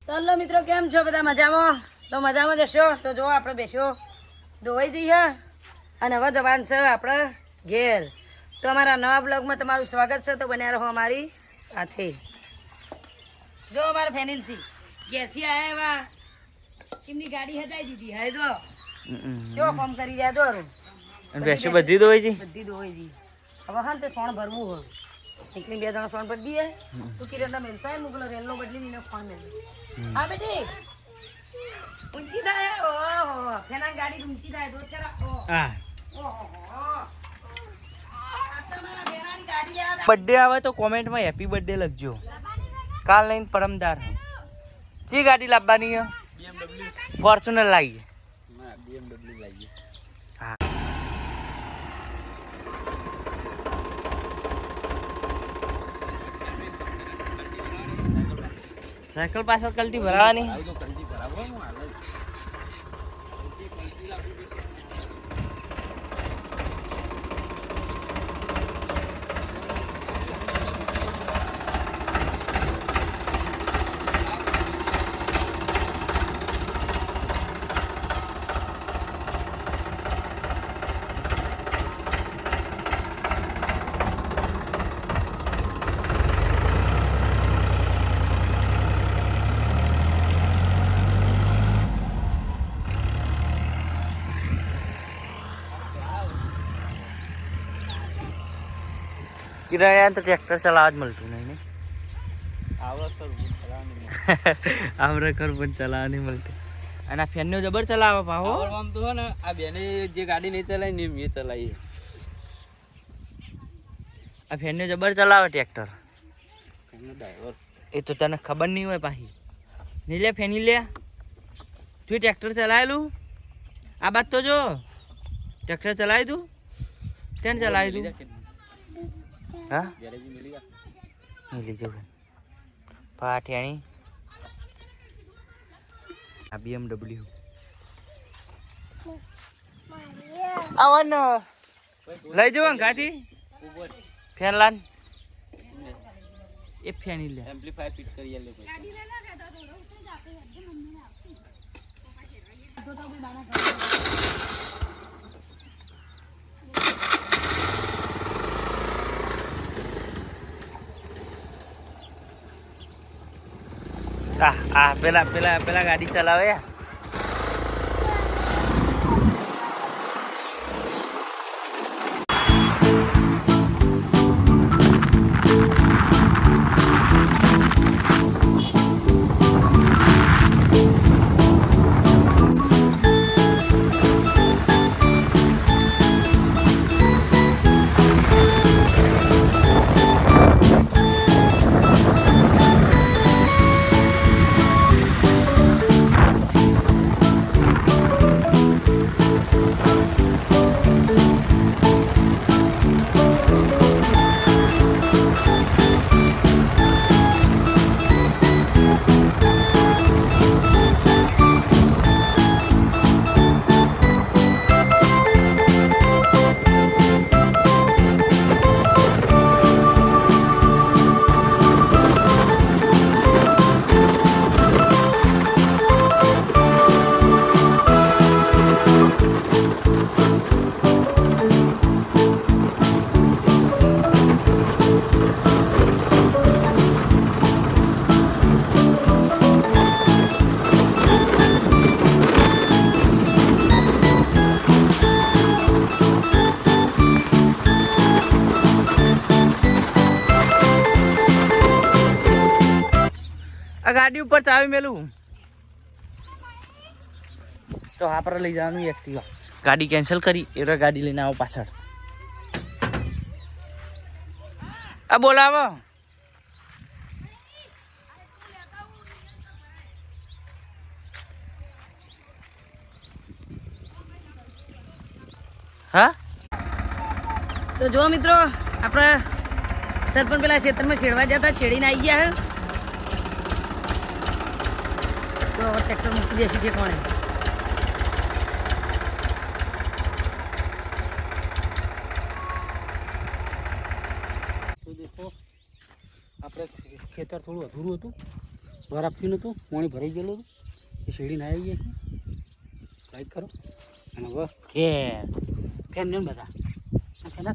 ચાલો મિત્રો, કેમ છો બધા? મજામાં? તો મજામાં જશો તો જો આપણે બેસો ધોવાઈ જઈએ અને હવે જવાનું છે આપણે ઘેર. તો અમારા નવા બ્લોગમાં તમારું સ્વાગત છે. તો બન્યા રહો અમારી સાથે. જો અમારા ફેનિલસી ઘેરથી આવ્યા એવા એમની ગાડી હટાવી દીધી. હવે જો કેવો કામ કરી રહ્યા દોરો બધી ધોવાઈ ગઈ. બધી ધોવાઈ ગઈ. હવે હા તે સોણ ભરવું હોય એકલી 2 જણા સોણ ભરી દઈએ. તું કિરણ મેલસાય મોકલો રેલો બદલી ને ફોન મેલ. હા બેટી ઊંચી થાય. ઓહો ફેના ગાડી ઊંચી થાય દોત કરા. હા ઓહો બર્થડે આવે તો કોમેન્ટમાં હેપી બર્થડે લખજો. કાલ નહીં પરમદાર ચી ગાડી લાવવાની છે? ફોર્ચ્યુનર લાવીએ. હા સાયકલ પાછળ કલટી ભરાવાની. કિરણ તો ટ્રેક્ટર ચલાવવા જ મળતું નહીં ને. આવરે કર પણ ચલાવવા નહીં મળતું. અને આ ફેનનો જબર ચલાવે પાહો. આમ તો ને આ બેને જે ગાડી નહીં ચલાવી ને એ ચલાવી. આ ફેનનો જબર ચલાવે ટ્રેક્ટર. ડ્રાઈવર એ તો તને ખબર નહીં હોય પાછી. નહીં લે ફેની લે. તું ટ્રેક્ટર ચલાવેલું? આ બાત તો જો ટ્રેક્ટર ચલાવી તું તેને ચલાવી તું. હા મિલી જવું પાઠિયાણી. આ BMW આવન લઈ જવું ગાડી. ફેન લાન એ ફેની લે. એમ્પ્લીફાયર ફિટ કરી લે. પેલા ગાડી ચલાવે. આ ગાડી ઉપર ચાવી મેલું તો હા પર લઈ જવાનું એક્ટિવા. ગાડી કેન્સલ કરી એટલે ગાડી લઈને આવો પાછળ. આ બોલાવો. હા તો જો મિત્રો, આપણે સરપંચ પેલા ખેતરમાં છેડવા જતા છેડીને આવી ગયા હે. તો ટ્રેક્ટર મૂકી દેશે છે કોણે. તો દેખો આપણે ખેતર થોડું અધૂરું હતું બરફથી નહોતું પાણી ભરાઈ ગયેલું હતું એ શેરડીને આવી ગઈ લાઈક કરો અને હવે ઘેર ફેન ને બધા ફેન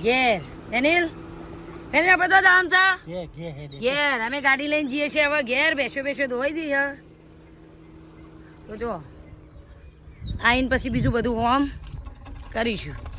ઘેર અનિલ અનિલ આપણે તો આમ છે ઘેર ઘેર હે ઘેર અમે ગાડી લઈને જઈએ છીએ હવે ઘેર બેસો ધોઈ જઈએ તો જો આઈને પછી બીજું બધું હોમ કરીશું